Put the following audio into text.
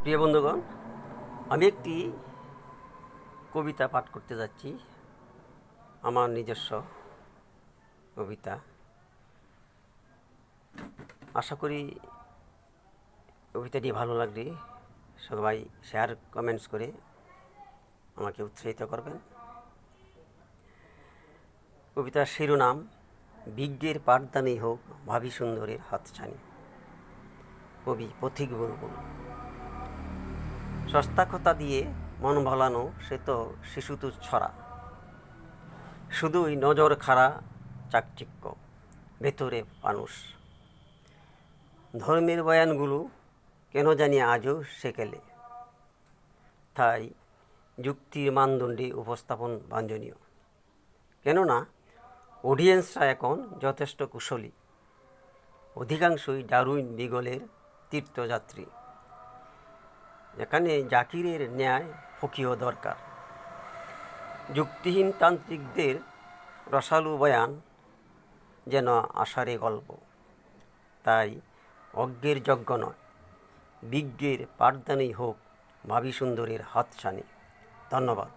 প্রিয় বন্ধুগণ, আমি একটি কবিতা পাঠ করতে যাচ্ছি, আমার নিজস্ব কবিতা। আশা করি কবিতাটি ভালো লাগলে সবাই শেয়ার কমেন্টস করে আমাকে উৎসাহিত করবেন। কবিতার শিরোনাম বিজ্ঞের পাঠদানী হোক ভাবি সুন্দরের হাতছানি। কবি পথিক বুলবুল। সস্তা কথা দিয়ে মন ভোলানো সে তো শিশুতুর ছড়া, শুধুই নজর খাড়া চাকচিক্য, ভেতরে মানুষ। ধর্মের বয়ানগুলো কেন জানি আজও সেকেলে, তাই যুক্তির মানদণ্ডে উপস্থাপন বাঞ্ছনীয়। কেননা অডিয়েন্সরা এখন যথেষ্ট কুশলী, অধিকাংশই ডারউইন বিগলের তীর্থযাত্রী। এখানে জাকিরের ন্যায় ফকিও দরকার। যুক্তিহীন তান্ত্রিকদের রসালো বয়ান যেন আষাঢ়ে গল্প। তাই অজ্ঞের যজ্ঞ নয়, বিজ্ঞের পাঠদানী হোক ভাবি সুন্দরের হাতছানি। ধন্যবাদ।